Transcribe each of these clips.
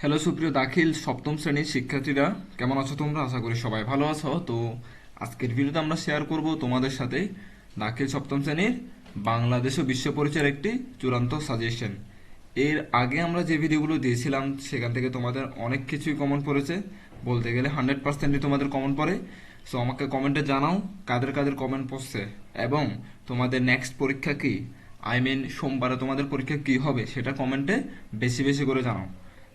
Hello সুপ্রিয় দাখিল সপ্তম শ্রেণীর শিক্ষার্থীরা, কেমন আছো তোমরা? আশা করি সবাই ভালো আছো। তো আজকের ভিডিওতে আমরা শেয়ার করব তোমাদের সাথে দাখিল সপ্তম শ্রেণীর বাংলাদেশ ও বিশ্ব পরিচয়ের একটি চূড়ান্ত সাজেশন। এর আগে আমরা যে ভিডিওগুলো দিয়েছিলাম সেখান থেকে তোমাদের অনেক কিছুই কমন পড়েছে, বলতে গেলে 100%ই তোমাদের কমন পড়ে। সো আমাকে কমেন্টে জানাও কাদের কাদের কমেন্ট পড়ছে এবং তোমাদের নেক্সট পরীক্ষা কি, সোমবারে তোমাদের পরীক্ষা কি হবে সেটা কমেন্টে বেশি বেশি করে জানাও,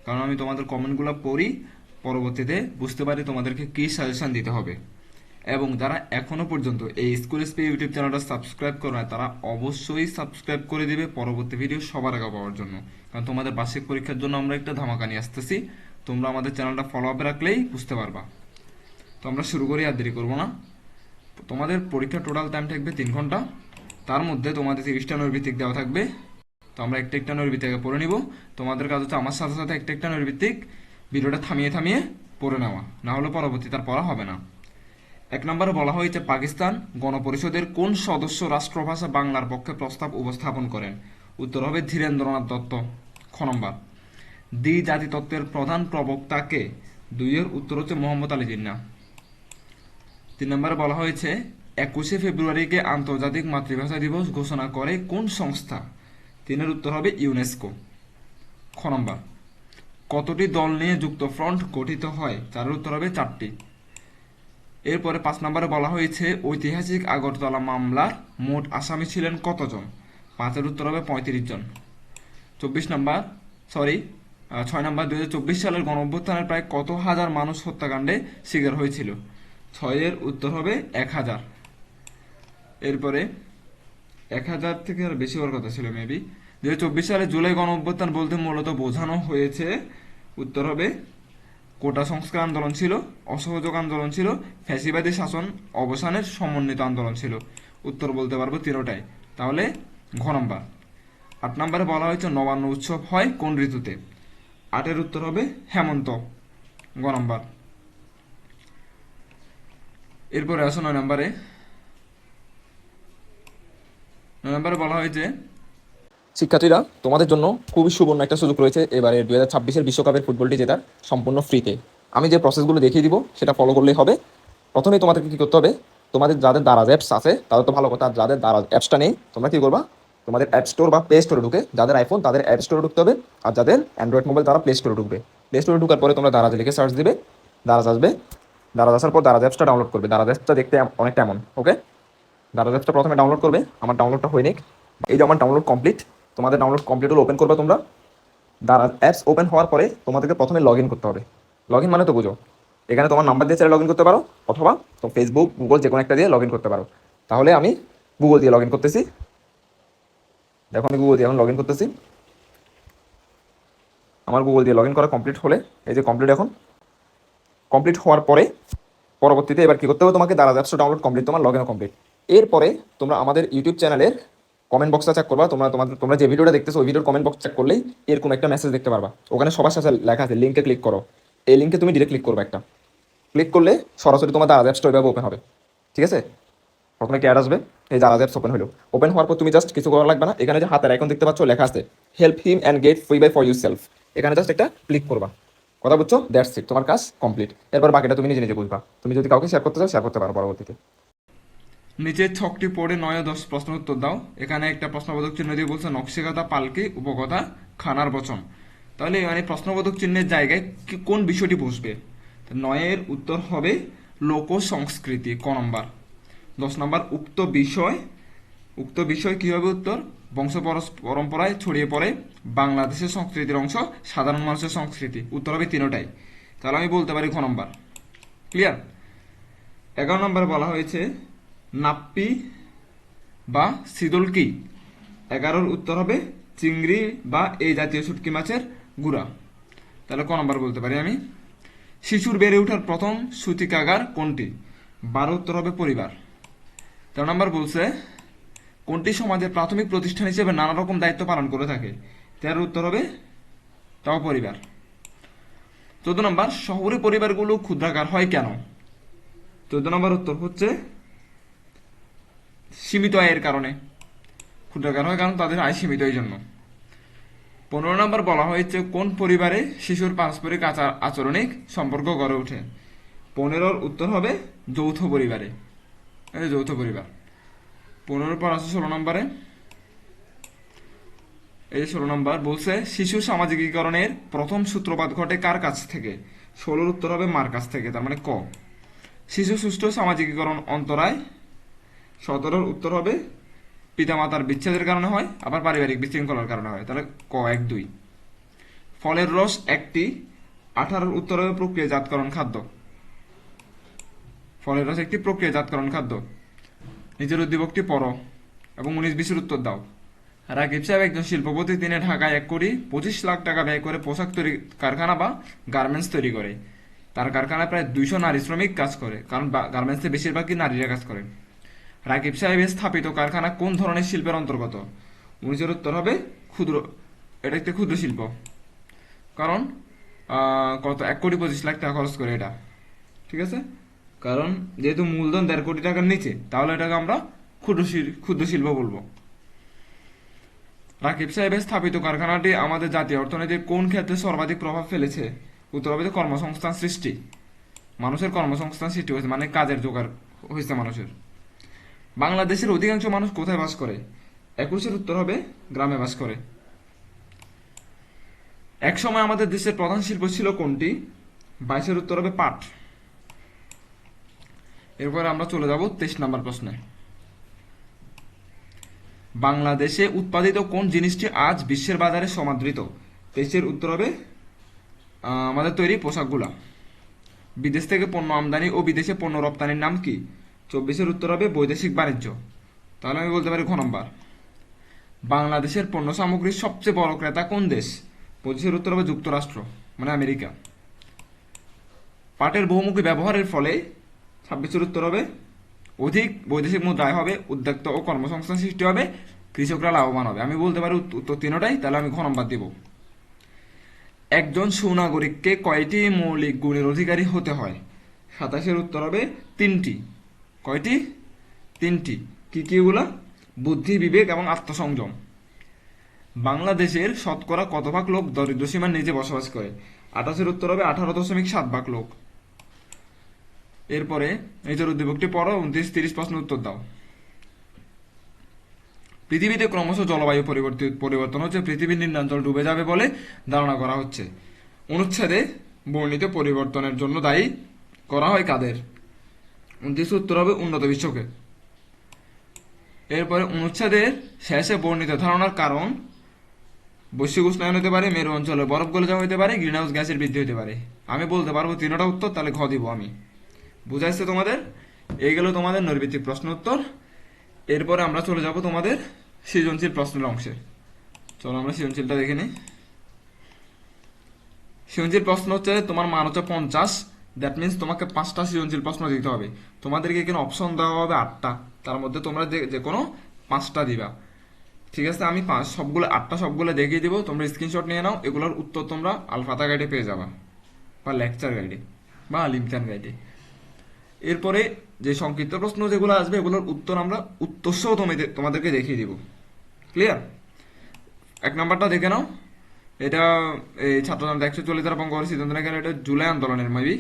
কারণ আমি তোমাদের কমেন্টগুলো পড়ি, পরবর্তীতে বুঝতে পারি তোমাদেরকে কী সাজেশন দিতে হবে। এবং যারা এখনও পর্যন্ত এই স্কুল এসপি ইউটিউব চ্যানেলটা সাবস্ক্রাইব করে না তারা অবশ্যই সাবস্ক্রাইব করে দিবে পরবর্তী ভিডিও সবার আগে পাওয়ার জন্য, কারণ তোমাদের বার্ষিক পরীক্ষার জন্য আমরা একটা ধামাকা নিয়ে আসতেছি। তোমরা আমাদের চ্যানেলটা ফলো আপে রাখলেই বুঝতে পারবা। তো আমরা শুরু করি, আর দেরি করবো না। তোমাদের পরীক্ষার টোটাল টাইম থাকবে 3 ঘন্টা। তার মধ্যে তোমাদের 30টা নৈর্ভিত্তিক দেওয়া থাকবে। তো আমরা একটা একটা নৈর্ভিত্তিক পড়ে নিব। তোমাদের কাজ হচ্ছে আমার সাথে সাথে একটা একটা নৈর্ভিত্তিক ভিডিওটা থামিয়ে থামিয়ে পড়ে নেওয়া, না হলে পরবর্তী তার পড়া হবে না। 1 নম্বরে বলা হয়েছে পাকিস্তান গণপরিষদের কোন সদস্য রাষ্ট্রভাষা বাংলার পক্ষে প্রস্তাব উপস্থাপন করেন? উত্তর হবে ধীরেন্দ্রনাথ দত্ত। খ নম্বর, দ্বি-জাতি তত্ত্বের প্রধান প্রবক্তাকে? 2-এর উত্তর হচ্ছে মোহাম্মদ আলী জিন্নাহ। 3 নম্বরে বলা হয়েছে 21শে ফেব্রুয়ারিকে আন্তর্জাতিক মাতৃভাষা দিবস ঘোষণা করে কোন সংস্থা? 3-এর উত্তর হবে ইউনেস্কো। খ নম্বর, কতটি দল নিয়ে যুক্ত ফ্রন্ট গঠিত হয়? 4-এর উত্তর হবে 4টি। এরপরে 5 নম্বরে বলা হয়েছে ঐতিহাসিক আগরতলা মামলার মোট আসামি ছিলেন কতজন? 5-এর উত্তর হবে 35 জন। 24 নম্বর, সরি 6 নম্বর, 2024 সালের গণঅভ্যুত্থানের প্রায় কত হাজার মানুষ হত্যাকাণ্ডে শিকার হয়েছিল? 6-এর উত্তর হবে 1000। এরপরে 1000 থেকে আর বেশি হওয়ার কথা ছিল মেবি। 2024 সালে জুলাই গণঅভ্যুত্থান বলতে মূলত বোঝানো হয়েছে, উত্তর হবে কোটা সংস্কার আন্দোলন ছিল, অসহযোগ আন্দোলন ছিল, ফ্যাসিবাদী শাসন অবসানের সমন্বিত আন্দোলন ছিল। উত্তর বলতে পারবো তিনোটাই। তাহলে ঘ নম্বর। 8 নম্বরে বলা হয়েছে নবান্ন উৎসব হয় কোন ঋতুতে? 8-এর উত্তর হবে হেমন্ত। গ নম্বর। এরপরে আসো 9 নম্বরে। 9 নম্বরে বলা হয়েছে শিক্ষার্থীরা, তোমাদের জন্য খুবই সুবর্ণ একটা সুযোগ রয়েছে এবারে 2026-এর বিশ্বকাপের ফুটবলটি জেতার, সম্পূর্ণ ফ্রিতে। আমি যে প্রসেসগুলো দেখিয়ে দিব সেটা ফলো করলেই হবে। প্রথমেই তোমাদেরকে কী করতে হবে, তোমাদের যাদের দারাজ অ্যাপস আছে তাদের তো ভালো কথা, আর যাদের দারাজ অ্যাপসটা নেই তোমরা কী করবা, তোমাদের অ্যাপ স্টোর বা প্লে স্টোরে ঢুকে, যাদের আইফোন তাদের অ্যাপ স্টোরে ঢুকতে হবে, আর যাদের অ্যান্ড্রয়েড মোবাইল তারা প্লে স্টোরে ঢুকবে। প্লে স্টোরে ঢুকার পরে তোমরা দারাজ লিখে সার্চ দিবে, দারাজ আসবে। দারাজ আসার পর দারাজ অ্যাপসটা ডাউনলোড করবে। দারাজ অ্যাপসটা দেখতে অনেকটা এমন, ওকে। দারাজ অ্যাপসটা প্রথমে ডাউনলোড করবে। আমার ডাউনলোডটা হয়নি, এই যে আমার ডাউনলোড কমপ্লিট। তোমাদের ডাউনলোড কমপ্লিট হলে ওপেন করবে তোমরা। দারাজ অ্যাপস ওপেন হওয়ার পরে তোমাদেরকে প্রথমে লগ ইন করতে হবে। লগ ইন মানে তো বুঝো, এখানে তোমার নাম্বার দিয়ে চাইলে লগ ইন করতে পারো, অথবা তো ফেসবুক গুগল যে কোনো একটা দিয়ে লগ ইন করতে পারো। তাহলে আমি গুগল দিয়ে লগ ইন করতেছি। দেখো আমি গুগল দিয়ে এখন লগ ইন করতেছি। আমার গুগল দিয়ে লগ ইন করা কমপ্লিট হলে, এই যে কমপ্লিট, এখন কমপ্লিট হওয়ার পরে পরবর্তীতে এবার কী করতে হবে, তোমাকে দারাজ অ্যাপসটা ডাউনলোড কমপ্লিট, তোমার লগ ইনও কমপ্লিট। এরপরে তোমরা আমাদের ইউটিউব চ্যানেলের কমেন্ট বক্সটা চেক করবা। তোমরা যে ভিডিওটা দেখতেছো ওই ভিডিওর কমেন্ট বক্স চেক করলেই এরকম একটা মেসেজ দেখতে পারবা। ওখানে সবার সাথে লেখা আছে লিঙ্কে ক্লিক করো। এই লিঙ্কে তুমি ডিরেক্ট ক্লিক করবে, একটা ক্লিক করলে সরাসরি তোমার দারাজ অ্যাপসটা ওইভাবে ওপেন হবে। ঠিক আছে, প্রথমে কি অ্যাড আসবে, এই দারাজ অ্যাপস ওপেন হলো। ওপেন হওয়ার পর তুমি জাস্ট কিছু করা লাগবে না, এখানে যে হাতের আইকন দেখতে পাচ্ছ লেখা আছে help him and get free buy for yourself, এখানে জাস্ট একটা ক্লিক করবা। কথা বুঝছো? দ্যাটস ইট, তোমার কাজ কমপ্লিট। এরপর বাকিটা তুমি নিজে নিজে বুঝবা। তুমি যদি কাউকে শেয়ার করতে চাও শেয়ার করতে পারো পরবর্তীতে। নিচের ছকটি পড়ে 9 ও 10 প্রশ্ন উত্তর দাও। এখানে একটা প্রশ্নবোধক চিহ্ন দিয়ে বলছে নকশিকাঁথা পালকি উপকথা খানার বচন। তাহলে মানে প্রশ্নবোধক চিহ্নের জায়গায় কোন বিষয়টি বসবে? 9-এর উত্তর হবে লোক সংস্কৃতি, ক নম্বর। 10 নম্বর, উক্ত বিষয় কী হবে উত্তর? বংশ পরম্পরায় ছড়িয়ে পড়ে বাংলাদেশের সংস্কৃতির অংশ, সাধারণ মানুষের সংস্কৃতি। উত্তর হবে তিনোটাই। তাহলে আমি বলতে পারি খ নম্বর। ক্লিয়ার? 11 নম্বরে বলা হয়েছে নাপ্পি বা সিদল কি? 11-র উত্তর হবে চিংড়ি বা এই জাতীয় শুটকি মাছের গুঁড়া। তাহলে ক নম্বর বলতে পারি আমি। শিশুর বেড়ে ওঠার প্রথম সূতিকাগার কোনটি? 12 উত্তর হবে পরিবার। 13 নম্বর বলছে কোনটি সমাজের প্রাথমিক প্রতিষ্ঠান হিসেবে নানা রকম দায়িত্ব পালন করে থাকে? 13 উত্তর হবে তাও পরিবার। 14 নম্বর, শহুরে পরিবারগুলো ক্ষুদ্রাকার হয় কেন? 14 নম্বর উত্তর হচ্ছে সীমিত আয়ের কারণে ক্ষুদ্রাকার হয়, কারণ তাদের আয় সীমিত, এই জন্য। 15 নম্বর বলা হয়েছে কোন পরিবারে শিশুর পারস্পরিক আচরণিক সম্পর্ক গড়ে ওঠে? 15-র উত্তর হবে যৌথ পরিবারে। এই যে যৌথ পরিবার। 15-র পর আছে 16 নম্বরে। এই 16 নম্বর বলছে শিশু সামাজিকীকরণের প্রথম সূত্রপাত ঘটে কার কাছ থেকে? 16-র উত্তর হবে মার কাছ থেকে, তার মানে ক। শিশু সুষ্ঠু সামাজিকীকরণ অন্তরায়? 17-র উত্তর হবে পিতামাতার বিচ্ছেদের কারণে হয়, আবার পারিবারিক বিশৃঙ্খলার কারণে হয়, তাহলে ক 1 2। ফলের রস একটি? 18-র উত্তর হবে প্রক্রিয়াজাতকরণ খাদ্য। ফলের রস একটি প্রক্রিয়াজাতকরণ খাদ্য। নিজের উদ্দীপকটি পড়ো এবং 19-20-এর উত্তর দাও। রাকিব সাহেব একজন শিল্পপতি। তিনি ঢাকায় 1,25,00,000 টাকা ব্যয় করে পোশাক তৈরি কারখানা বা গার্মেন্টস তৈরি করে। তার কারখানায় প্রায় 200 নারী শ্রমিক কাজ করে, কারণ গার্মেন্টসে বেশিরভাগই নারীরা কাজ করে। রাকিব সাহেবের স্থাপিত কারখানা কোন ধরনের শিল্পের অন্তর্গত? 19-এর উত্তর হবে ক্ষুদ্র। এটা একটি ক্ষুদ্র শিল্প, কারণ কত 1,25,00,000 টাকা খরচ করে এটা। ঠিক আছে, কারণ যেহেতু মূলধন 1.5 কোটি টাকার নিচে, তাহলে এটাকে আমরা ক্ষুদ্র শিল্প বলবো। রাকিব সাহেবের স্থাপিত কারখানাটি আমাদের জাতীয় অর্থনীতির কোন ক্ষেত্রে সর্বাধিক প্রভাব ফেলেছে? উত্তর হবে কর্মসংস্থান সৃষ্টি। মানুষের কর্মসংস্থান সৃষ্টি হয়েছে, মানে কাজের জোগাড় হয়েছে মানুষের। বাংলাদেশের অধিকাংশ মানুষ কোথায় বাস করে? 21-এর উত্তর হবে গ্রামে বাস করে। এক সময় আমাদের দেশের প্রধান শিল্প ছিল কোনটি? 22-এর উত্তর হবে পাট। এরপরে আমরা চলে যাব 23 নম্বর প্রশ্নে। বাংলাদেশে উৎপাদিত কোন জিনিসটি আজ বিশ্বের বাজারে সমাদৃত? 23-এর উত্তর হবে আমাদের তৈরি পোশাকগুলা। বিদেশ থেকে পণ্য আমদানি ও বিদেশে পণ্য রপ্তানির নাম কি? 24-এর উত্তর হবে বৈদেশিক বাণিজ্য। তাহলে আমি বলতে পারি ঘ নম্বর। বাংলাদেশের পণ্য সামগ্রীর সবচেয়ে বড় ক্রেতা কোন দেশ? 25-এর উত্তর হবে যুক্তরাষ্ট্র, মানে আমেরিকা। পাটের বহুমুখী ব্যবহারের ফলে 26-এর উত্তর হবে অধিক বৈদেশিক মুদ্রা আয় হবে, উদ্যোক্তা ও কর্মসংস্থান সৃষ্টি হবে, কৃষকরা লাভবান হবে। আমি বলতে পারি উত্তর তিনটাই, তাহলে আমি ঘ নম্বর দিব। একজন সুনাগরিককে কয়টি মৌলিক গুণের অধিকারী হতে হয়? 27-এর উত্তর হবে 3টি। কয়টি? 3টি। কি কি এগুলা? বুদ্ধি, বিবেক এবং আত্মসংযম। বাংলাদেশের শতকরা কত ভাগ লোক দরিদ্র সীমার নিচে বসবাস করে? 28-এর উত্তর হবে 18.7 ভাগ লোক। এরপরে নিজের উদ্দীপকটি পড়ো, 29-30 প্রশ্ন উত্তর দাও। পৃথিবীতে ক্রমশ জলবায়ু পরিবর্তন হচ্ছে, পৃথিবীর নিম্নাঞ্চল ডুবে যাবে বলে ধারণা করা হচ্ছে। অনুচ্ছেদে বর্ণিত পরিবর্তনের জন্য দায়ী করা হয় কাদের? 29 উত্তর হবে উন্নত বিশ্বকে। এরপরে অনুচ্ছেদের শেষে বর্ণিত ধারণার কারণ বৈশ্বিক উষ্ণায়ন হতে পারে, মেরু অঞ্চলে বরফ গলে যাওয়া হতে পারে, গ্রিন হাউস গ্যাসের বৃদ্ধি হতে পারে। আমি বলতে পারবো তিনটা উত্তর, তাহলে ঘ দিব আমি। বুঝা যাচ্ছে তোমাদের? এই গেল তোমাদের নৈর্ব্যক্তিক প্রশ্ন উত্তর। এরপরে আমরা চলে যাব তোমাদের সৃজনশীল প্রশ্নের অংশে। চলো আমরা সৃজনশীলটা দেখে নিই। সৃজনশীল প্রশ্ন হচ্ছে তোমার মান হচ্ছে 50, দ্যাট মিনস তোমাকে 5টা সৃজনশীল প্রশ্ন দিতে হবে। তোমাদেরকে এখানে অপশন দেওয়া হবে 8টা, তার মধ্যে তোমরা যে কোনো 5টা দিবা। ঠিক আছে, আমি সবগুলো 8টা সবগুলো দেখিয়ে দিব, তোমরা স্ক্রিনশট নিয়ে নাও। এগুলোর উত্তর তোমরা আলফাতা গাইডে পেয়ে যাবা, বা লেকচার গাইডে, বা লিমচান গাইডে। এরপরে যে সংক্ষিপ্ত প্রশ্ন যেগুলো আসবে, এগুলোর উত্তর আমরা উত্তরসহ তোমাদেরকে দেখিয়ে দিব। ক্লিয়ার? 1 নাম্বারটা দেখে নাও। এটা এই ছাত্র জনতা 140 ধারা ভঙ্গ করে সিদ্ধান্ত নেয়, এটা জুলাই আন্দোলনের মেবি,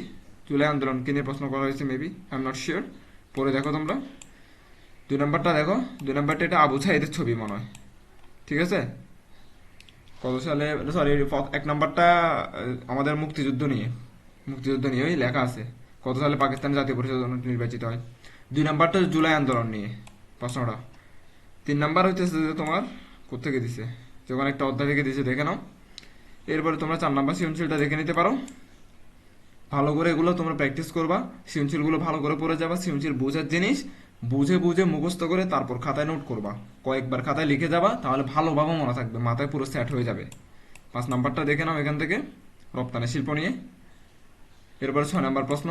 জুলাই আন্দোলনকে নিয়ে প্রশ্ন করা হয়েছে maybe, I am not sure. পরে দেখো তোমরা 2 নাম্বারটা দেখো। 2 নাম্বারটা এটা আবু সাইদের ছবি মনে হয়। ঠিক আছে, কত সালে, সরি 1 নাম্বারটা আমাদের মুক্তিযুদ্ধ নিয়ে ওই লেখা আছে কত সালে পাকিস্তান জাতীয় পরিষদ নির্বাচিত হয়। 2 নাম্বারটা জুলাই আন্দোলন নিয়ে প্রশ্নটা। 3 নাম্বার হইতেছে যে তোমার কোথেকে দিছে, যখন একটা অধ্যায় থেকে দিছে দেখে নাও। এরপরে তোমরা 4 নাম্বার সৃজনশীলটা দেখে নিতে পারো। ভালো করে এগুলো তোমরা প্র্যাকটিস করবা, সৃজনশীলগুলো ভালো করে পড়ে যাবা। সৃজনশীল বোঝার জিনিস বুঝে বুঝে মুখস্থ করে তারপর খাতায় নোট করবা, কয়েকবার খাতায় লিখে যাবা, তাহলে ভালোভাবে মনে থাকবে, মাথায় পুরো সেট হয়ে যাবে। 5 নাম্বারটা দেখে নাও এখান থেকে, রপ্তানি শিল্প নিয়ে। এরপরে 6 নাম্বার প্রশ্ন।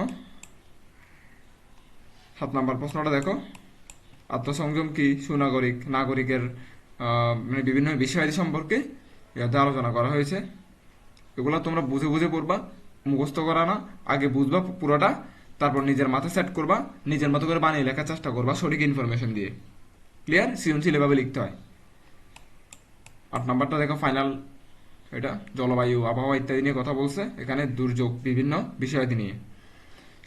7 নাম্বার প্রশ্নটা দেখো, আত্মসংযম কি? সুনাগরিক, নাগরিকের মানে বিভিন্ন বিষয়াদি সম্পর্কে এতে আলোচনা করা হয়েছে। এগুলো তোমরা বুঝে বুঝে পড়বা, মুখস্থ করা না, আগে বুঝবা পুরোটা, তারপর নিজের মাথায় সেট করবা, নিজের মতো করে বানিয়ে লেখার চেষ্টা করবা সঠিক ইনফরমেশন দিয়ে। ক্লিয়ার? সৃজনশীল এভাবে লিখতে হয়। 8 নাম্বারটা দেখো, ফাইনাল এটা জলবায়ু, আবহাওয়া ইত্যাদি নিয়ে কথা বলছে, এখানে দুর্যোগ, বিভিন্ন বিষয়াদি নিয়ে।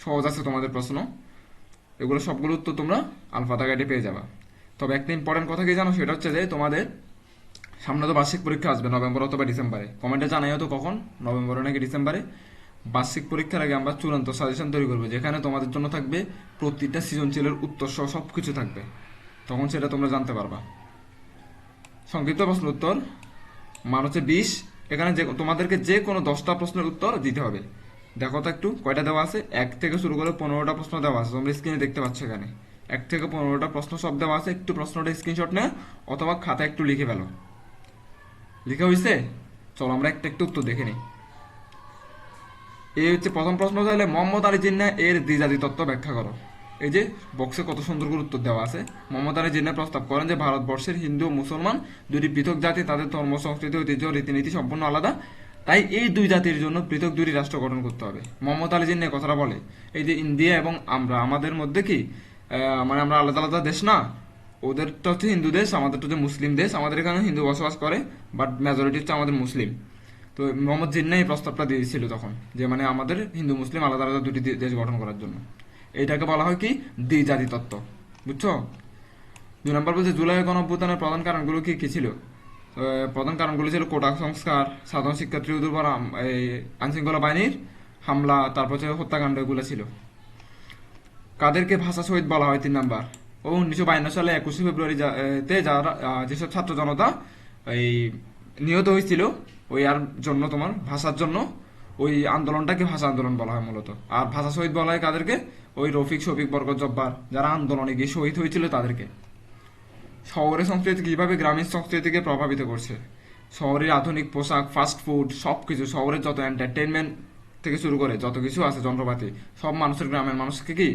সহজ আছে তোমাদের প্রশ্ন, এগুলো সবগুলো উত্তর তোমরা আলফাতা গাইডে পেয়ে যাবা। তবে একটা ইম্পর্টেন্ট কথা কি জানো, সেটা হচ্ছে যে তোমাদের সামনে তো বার্ষিক পরীক্ষা আসবে নভেম্বর অথবা ডিসেম্বরে। কমেন্টে জানাইও তো কখন, নভেম্বরে নাকি ডিসেম্বরে। বার্ষিক পরীক্ষার আগে আমরা চূড়ান্ত সাজেশন তৈরি করবো, যেখানে তোমাদের জন্য থাকবে প্রতিটা সৃজনশীলের উত্তর সহ সব কিছু থাকবে, তখন সেটা তোমরা জানতে পারবা। সংক্ষিপ্ত প্রশ্ন উত্তর মান হচ্ছে 20। এখানে যে তোমাদেরকে যে কোনো 10টা প্রশ্নের উত্তর দিতে হবে। দেখো তো একটু কয়টা দেওয়া আছে, 1 থেকে শুরু করে 15টা প্রশ্ন দেওয়া আছে, তোমরা স্ক্রিনে দেখতে পাচ্ছ। এখানে 1 থেকে 15টা প্রশ্ন সব দেওয়া আছে। একটু প্রশ্নটা স্ক্রিনশট নেয় অথবা খাতা একটু লিখে ফেলো। লিখা হয়েছে? চলো আমরা একটা একটু উত্তর দেখে নিই। এই হচ্ছে প্রথম প্রশ্ন, তাহলে মোহাম্মদ আলী জিন্না এর দ্বিজাতি তত্ত্ব ব্যাখ্যা করো। এই যে বক্সে কত সুন্দর করে উত্তর দেওয়া আছে। মোহাম্মদ আলী জিন্না প্রস্তাব করেন যে ভারতবর্ষের হিন্দু ও মুসলমান দুটি পৃথক জাতি, তাদের ধর্ম, সংস্কৃতি, ঐতিহ্য, রীতিনীতি সম্পূর্ণ আলাদা, তাই এই দুই জাতির জন্য পৃথক দুটি রাষ্ট্র গঠন করতে হবে। মোহাম্মদ আলী জিন্না কথাটা বলে এই যে ইন্ডিয়া এবং আমরা, আমাদের মধ্যে কি মানে আমরা আলাদা আলাদা দেশ না, ওদেরটা হচ্ছে হিন্দু দেশ, আমাদেরটা হচ্ছে মুসলিম দেশ, আমাদের এখানে হিন্দু বসবাস করে বাট মেজরিটি হচ্ছে আমাদের মুসলিম। তো মোহাম্মদ জিন্না এই প্রস্তাবটা দিয়েছিল তখন, যে মানে আমাদের হিন্দু মুসলিম আলাদা আলাদা দুটি দেশ গঠন করার জন্য। এইটাকে বলা হয় কি দ্বিজাতি তত্ত্ব, বুঝছো? 2 নম্বর বলছে জুলাই গণঅভ্যুত্থানের প্রধান কারণগুলো কি কি ছিল? প্রধান কারণগুলো ছিল কোটা সংস্কার, সাধারণ শিক্ষার্থীদের উপর এই আইনশৃঙ্খলা বাহিনীর হামলা, তারপর হচ্ছে হত্যাকাণ্ড, এগুলো ছিল। কাদেরকে ভাষা শহীদ বলা হয় 3 নাম্বার? ও 1952 সালে 21 ফেব্রুয়ারি তে যারা যেসব ছাত্র জনতা এই নিহত হয়েছিল ওই আর জন্য, তোমার ভাষার জন্য, ওই আন্দোলনটাকে ভাষা আন্দোলন বলা হয় মূলত। আর ভাষা শহীদ বলা হয় কাদেরকে? ওই রফিক, শফিক, বরকত, জব্বার, যারা আন্দোলনে গিয়ে শহীদ হয়েছিল তাদেরকে। শহরের সংস্কৃতি কিভাবে গ্রামীণ সংস্কৃতিকে প্রভাবিত করছে? শহরের আধুনিক পোশাক, ফাস্ট ফুড, সবকিছু, শহরের যত এন্টারটেনমেন্ট থেকে শুরু করে যত কিছু আছে, যন্ত্রপাতি, সব মানুষের, গ্রামের মানুষকে কি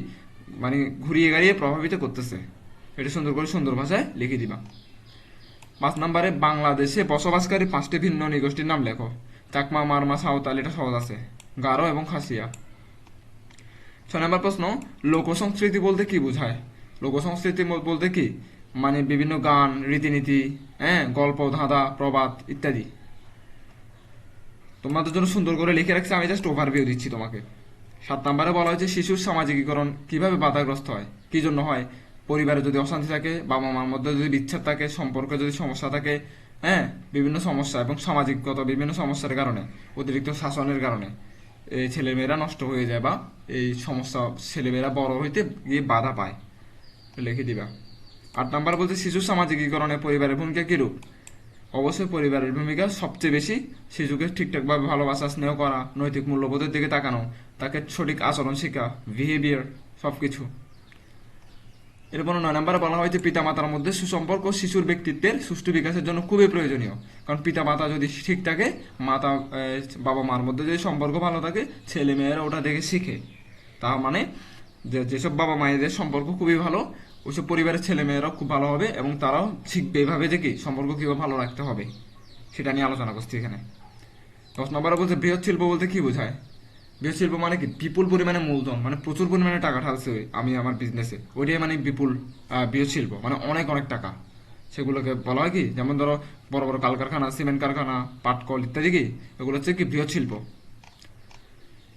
মানে ঘুরিয়ে গাড়িয়ে প্রভাবিত করতেছে। এটা সুন্দর করে সুন্দর ভাষায় লিখে দিবা। 5 নম্বরে বাংলাদেশে বসবাসকারী 5টি ভিন্ন নৃগোষ্ঠীর নাম লেখো। চাকমা, মারমা, সাঁওতাল, এটা সহজ আছে। গারো এবং খাসিয়া। 6 নম্বর প্রশ্ন, লোকসংস্কৃতি বলতে কি বোঝায়? লোকসংস্কৃতি বলতে কি মানে বিভিন্ন গান, রীতিনীতি, গল্প, ধাঁধা, প্রবাদ ইত্যাদি। তোমাদের জন্য সুন্দর করে লিখে রাখছি, আমি জাস্ট ওভারভিউ দিচ্ছি তোমাকে। 7 নম্বরে বলা হয়েছে শিশুর সামাজিকীকরণ কিভাবে বাধাগ্রস্ত হয়, কি জন্য হয়? পরিবারে যদি অশান্তি থাকে, বাবা মার মধ্যে যদি বিচ্ছেদ থাকে, সম্পর্কে যদি সমস্যা থাকে, বিভিন্ন সমস্যা এবং সামাজিকগত বিভিন্ন সমস্যার কারণে, অতিরিক্ত শাসনের কারণে এই ছেলেমেয়েরা নষ্ট হয়ে যায়, বা এই সমস্যা ছেলেমেয়েরা বড় হইতে গিয়ে বাধা পায়, লিখে দিবা। 8 নাম্বার বলছে শিশুর সামাজিকীকরণে পরিবারের ভূমিকা কিরূপ? অবশ্যই পরিবারের ভূমিকা সবচেয়ে বেশি। শিশুকে ঠিকঠাকভাবে ভালোবাসা, স্নেহ করা, নৈতিক মূল্যবোধের দিকে তাকানো, তাকে সঠিক আচরণ শেখা, বিহেভিয়ার, সবকিছু। এরপর 9 নম্বরে বলা হয়েছে পিতামাতার মধ্যে সুসম্পর্ক শিশুর ব্যক্তিত্বের সুষ্ঠু বিকাশের জন্য খুবই প্রয়োজনীয়। কারণ পিতামাতা যদি ঠিক থাকে, মাতা বাবা মার মধ্যে যদি সম্পর্ক ভালো থাকে, ছেলে মেয়েরা ওটা দেখে শিখে। তা মানে যেসব বাবা মায়েদের সম্পর্ক খুবই ভালো, ওইসব পরিবারের ছেলে মেয়েরাও খুব ভালো হবে এবং তারাও শিখবে এভাবে যে কি সম্পর্ক কীভাবে ভালো রাখতে হবে, সেটা নিয়ে আলোচনা করছি এখানে। 10 নম্বরে বলছে বৃহৎ শিল্প বলতে কি বোঝায়? বৃহৎ শিল্প মানে কি বিপুল পরিমাণে মূলধন, মানে প্রচুর পরিমাণে টাকা ঢালছে আমি আমার বিজনেসে, ওইটাই মানে বিপুল বৃহৎ শিল্প, মানে অনেক অনেক টাকা। সেগুলোকে বলা হয় কি, যেমন ধরো বড় বড় কলকারখানা, সিমেন্ট কারখানা, পাটকল ইত্যাদি, কি এগুলো হচ্ছে কি বৃহৎ শিল্প।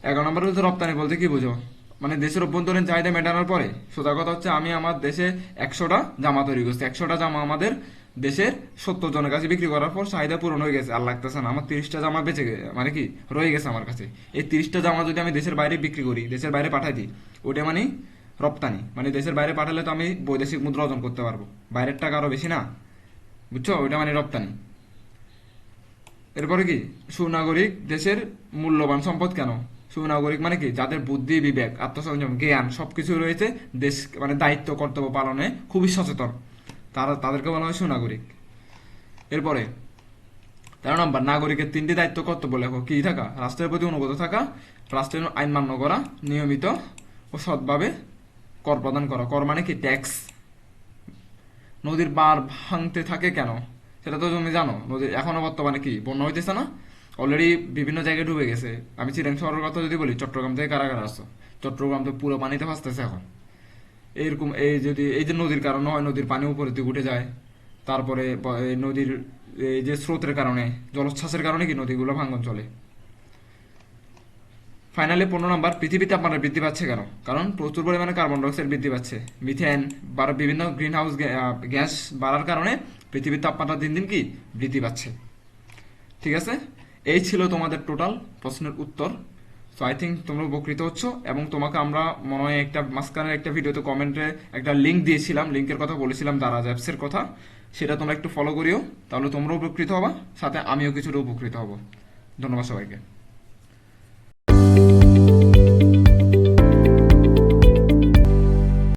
11 নম্বরে হচ্ছে রপ্তানি বলতে কি বোঝো? মানে দেশের অভ্যন্তরীণ চাহিদা মেটানোর পরে, সোজা কথা হচ্ছে আমি আমার দেশে 100টা জামা তৈরি করছি, 100টা জামা আমাদের দেশের 70 জনের কাছে বিক্রি করার পর চাহিদা পূরণ হয়ে গেছে, আর লাগতেছে না, আমার 30টা জামা বেঁচে মানে কি রয়ে গেছে আমার কাছে। এই 30টা জামা যদি আমি দেশের বাইরে বিক্রি করি, দেশের বাইরে পাঠাই দিই, ওটা মানে রপ্তানি। মানে দেশের বাইরে পাঠালে তো আমি বৈদেশিক মুদ্রা অর্জন করতে পারবো, বাইরের টাকা আরো বেশি না, বুঝছো? ওইটা মানে রপ্তানি। এরপরে কি সুনাগরিক দেশের মূল্যবান সম্পদ কেন? সুনাগরিক মানে কি যাদের বুদ্ধি, বিবেক, আত্মসংযম, জ্ঞান সবকিছু রয়েছে, দেশ মানে দায়িত্ব কর্তব্য পালনে খুবই সচেতন, তাদেরকে বলা হয় সুনাগরিক। এরপরে 13 নম্বর নাগরিকের 3টি দায়িত্ব কর্তব্য লেখো। কি থাকা? রাষ্ট্রের প্রতি অনুগত থাকা, রাষ্ট্রের আইন মান্য করা, নিয়মিত ও সৎভাবে কর প্রদান করা। কর মানে কি ট্যাক্স। নদীর বাঁধ ভাঙতে থাকে কেন? সেটা তো তুমি জানো, নদীর এখনো বর্তমানে কি বন্যা হইতেছে না, অলরেডি বিভিন্ন জায়গায় ডুবে গেছে। আমি চিরাং শহরের কথা যদি বলি, চট্টগ্রাম থেকে কারা কারা আসছো, চট্টগ্রাম তো পুরো পানিতে ভাসতেছে এখন। এইরকম এই যে নদীর কারণে হয়, নদীর পানি উপরের দিকে উঠে যায়, তারপরে এই নদীর এই যে স্রোতের কারণে, জলোচ্ছ্বাসের কারণে কি নদীগুলো ভাঙন চলে। ফাইনালি 15 নম্বর, পৃথিবীর তাপমাত্রা বৃদ্ধি পাচ্ছে কেন? কারণ প্রচুর পরিমাণে কার্বন ডাইঅক্সাইড বৃদ্ধি পাচ্ছে, মিথেন বা বিভিন্ন গ্রিন হাউস গ্যাস বাড়ার কারণে পৃথিবীর তাপমাত্রা দিন দিন কি বৃদ্ধি পাচ্ছে। ঠিক আছে, এই ছিল তোমাদের টোটাল প্রশ্নের উত্তর। সো আই থিঙ্ক তোমরা উপকৃত হচ্ছ, এবং তোমাকে আমরা মনে হয় একটা মাঝখানের একটা ভিডিওতে কমেন্টে একটা লিঙ্ক দিয়েছিলাম, লিঙ্কের কথা বলেছিলাম, দারাজ অ্যাপসের কথা, সেটা তোমরা একটু ফলো করিও, তাহলে তোমরাও উপকৃত হবা, সাথে আমিও কিছুটা উপকৃত হব। ধন্যবাদ সবাইকে।